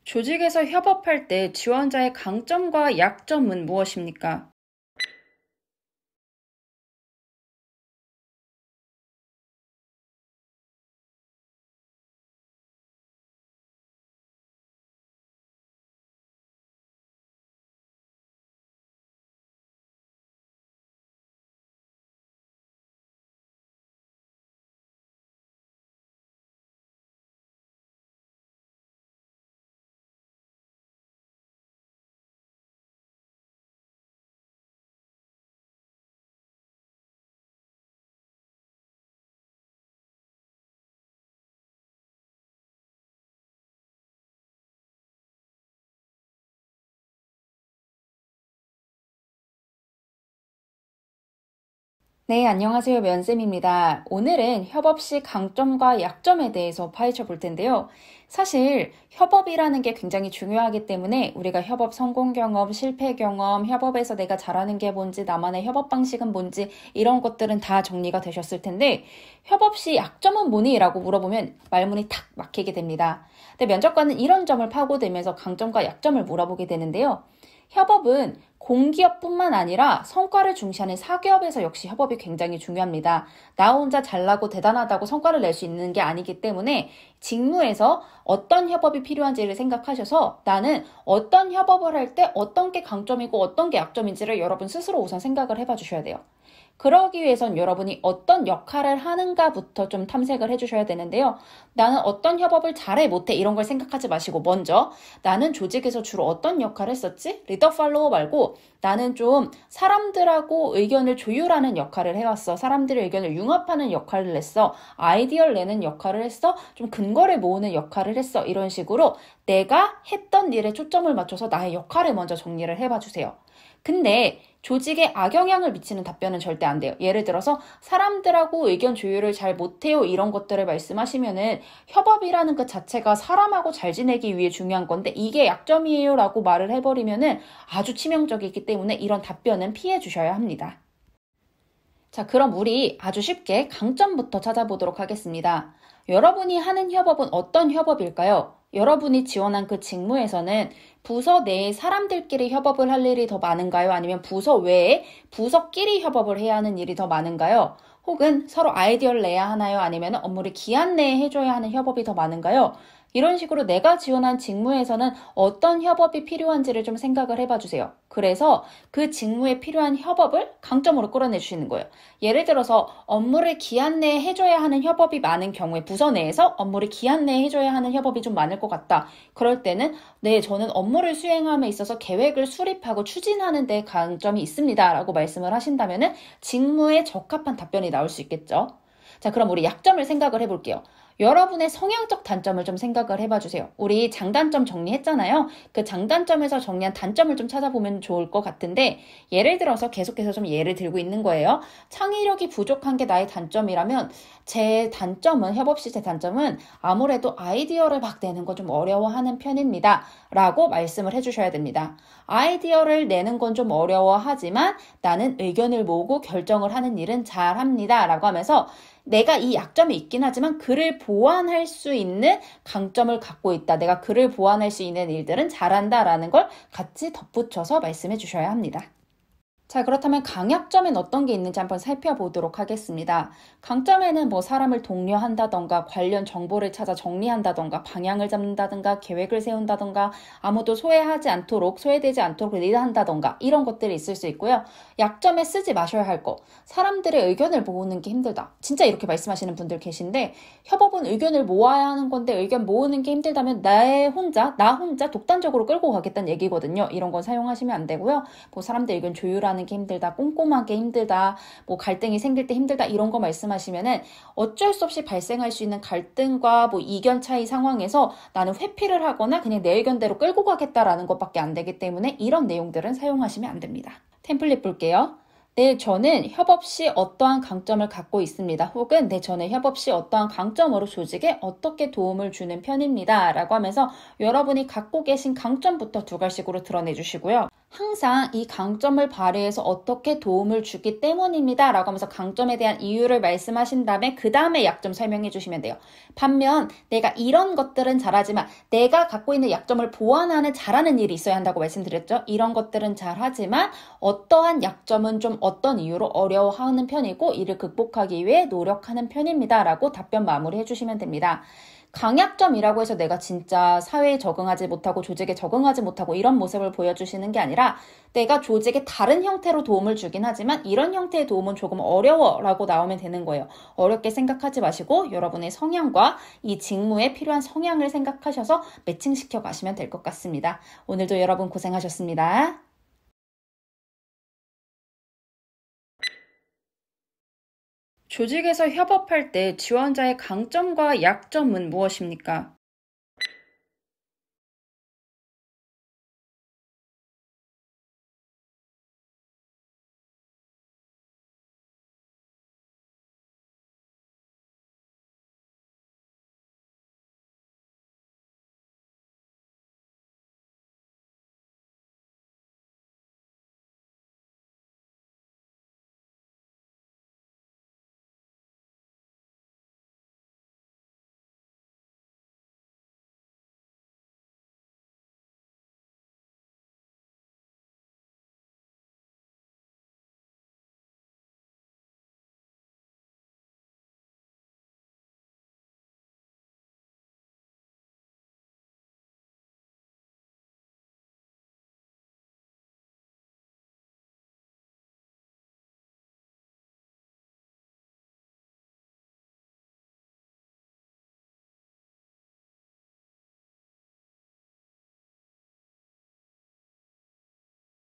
조직에서 협업할 때 지원자의 강점과 약점은 무엇입니까? 네, 안녕하세요. 면쌤입니다. 오늘은 협업 시 강점과 약점에 대해서 파헤쳐 볼 텐데요. 사실 협업이라는 게 굉장히 중요하기 때문에 우리가 협업 성공 경험, 실패 경험, 협업에서 내가 잘하는 게 뭔지, 나만의 협업 방식은 뭔지 이런 것들은 다 정리가 되셨을 텐데 협업 시 약점은 뭐니? 라고 물어보면 말문이 탁 막히게 됩니다. 근데 면접관은 이런 점을 파고들면서 강점과 약점을 물어보게 되는데요. 협업은 공기업뿐만 아니라 성과를 중시하는 사기업에서 역시 협업이 굉장히 중요합니다. 나 혼자 잘나고 대단하다고 성과를 낼 수 있는 게 아니기 때문에 직무에서 어떤 협업이 필요한지를 생각하셔서 나는 어떤 협업을 할 때 어떤 게 강점이고 어떤 게 약점인지를 여러분 스스로 우선 생각을 해봐 주셔야 돼요. 그러기 위해선 여러분이 어떤 역할을 하는가부터 좀 탐색을 해주셔야 되는데요. 나는 어떤 협업을 잘해 못해 이런 걸 생각하지 마시고 먼저 나는 조직에서 주로 어떤 역할을 했었지? 리더 팔로워 말고 나는 좀 사람들하고 의견을 조율하는 역할을 해왔어. 사람들의 의견을 융합하는 역할을 했어. 아이디어를 내는 역할을 했어. 좀 근거를 모으는 역할을 했어. 이런 식으로 내가 했던 일에 초점을 맞춰서 나의 역할을 먼저 정리를 해봐 주세요. 근데 조직에 악영향을 미치는 답변은 절대 안 돼요. 예를 들어서 사람들하고 의견 조율을 잘 못해요 이런 것들을 말씀하시면은 협업이라는 것 자체가 사람하고 잘 지내기 위해 중요한 건데 이게 약점이에요 라고 말을 해버리면은 아주 치명적이기 때문에 이런 답변은 피해 주셔야 합니다. 자, 그럼 우리 아주 쉽게 강점부터 찾아보도록 하겠습니다. 여러분이 하는 협업은 어떤 협업일까요? 여러분이 지원한 그 직무에서는 부서 내의 사람들끼리 협업을 할 일이 더 많은가요? 아니면 부서 외에 부서끼리 협업을 해야 하는 일이 더 많은가요? 혹은 서로 아이디어를 내야 하나요? 아니면 업무를 기한 내에 해줘야 하는 협업이 더 많은가요? 이런 식으로 내가 지원한 직무에서는 어떤 협업이 필요한지를 좀 생각을 해봐 주세요. 그래서 그 직무에 필요한 협업을 강점으로 끌어내 주시는 거예요. 예를 들어서 업무를 기한 내에 해줘야 하는 협업이 많은 경우에 부서 내에서 업무를 기한 내에 해줘야 하는 협업이 좀 많을 것 같다. 그럴 때는 네, 저는 업무를 수행함에 있어서 계획을 수립하고 추진하는 데 강점이 있습니다. 라고 말씀을 하신다면 직무에 적합한 답변이 나올 수 있겠죠. 자, 그럼 우리 약점을 생각을 해볼게요. 여러분의 성향적 단점을 좀 생각을 해봐 주세요. 우리 장단점 정리했잖아요. 그 장단점에서 정리한 단점을 좀 찾아보면 좋을 것 같은데 예를 들어서 계속해서 좀 예를 들고 있는 거예요. 창의력이 부족한 게 나의 단점이라면 제 단점은 협업 시 제 단점은 아무래도 아이디어를 막 내는 거 좀 어려워하는 편입니다. 라고 말씀을 해주셔야 됩니다. 아이디어를 내는 건 좀 어려워하지만 나는 의견을 모으고 결정을 하는 일은 잘합니다. 라고 하면서 내가 이 약점이 있긴 하지만 그를 보완할 수 있는 강점을 갖고 있다. 내가 그를 보완할 수 있는 일들은 잘한다라는 걸 같이 덧붙여서 말씀해 주셔야 합니다. 자, 그렇다면 강약점엔 어떤 게 있는지 한번 살펴보도록 하겠습니다. 강점에는 뭐 사람을 독려한다던가 관련 정보를 찾아 정리한다던가 방향을 잡는다던가 계획을 세운다던가 아무도 소외되지 않도록 리드한다던가 이런 것들이 있을 수 있고요. 약점에 쓰지 마셔야 할 거. 사람들의 의견을 모으는 게 힘들다. 진짜 이렇게 말씀하시는 분들 계신데 협업은 의견을 모아야 하는 건데 의견 모으는 게 힘들다면 나 혼자 독단적으로 끌고 가겠다는 얘기거든요. 이런 건 사용하시면 안 되고요. 뭐 사람들 의견 조율하는 게 힘들다, 꼼꼼하게 힘들다, 뭐 갈등이 생길 때 힘들다 이런 거 말씀하시면은 어쩔 수 없이 발생할 수 있는 갈등과 뭐 이견 차이 상황에서 나는 회피를 하거나 그냥 내 의견대로 끌고 가겠다라는 것밖에 안 되기 때문에 이런 내용들은 사용하시면 안 됩니다. 템플릿 볼게요. 네, 저는 협업 시 어떠한 강점을 갖고 있습니다. 혹은 네, 저는 협업 시 어떠한 강점으로 조직에 어떻게 도움을 주는 편입니다. 라고 하면서 여러분이 갖고 계신 강점부터 두 갈씩으로 드러내 주시고요. 항상 이 강점을 발휘해서 어떻게 도움을 주기 때문입니다. 라고 하면서 강점에 대한 이유를 말씀하신 다음에 그 다음에 약점 설명해 주시면 돼요. 반면 내가 이런 것들은 잘하지만 내가 갖고 있는 약점을 보완하는 잘하는 일이 있어야 한다고 말씀드렸죠. 이런 것들은 잘하지만 어떠한 약점은 좀 어떤 이유로 어려워하는 편이고 이를 극복하기 위해 노력하는 편입니다. 라고 답변 마무리해 주시면 됩니다. 강약점이라고 해서 내가 진짜 사회에 적응하지 못하고 조직에 적응하지 못하고 이런 모습을 보여주시는 게 아니라 내가 조직에 다른 형태로 도움을 주긴 하지만 이런 형태의 도움은 조금 어려워 라고 나오면 되는 거예요. 어렵게 생각하지 마시고 여러분의 성향과 이 직무에 필요한 성향을 생각하셔서 매칭시켜 가시면 될 것 같습니다. 오늘도 여러분 고생하셨습니다. 조직에서 협업할 때 지원자의 강점과 약점은 무엇입니까?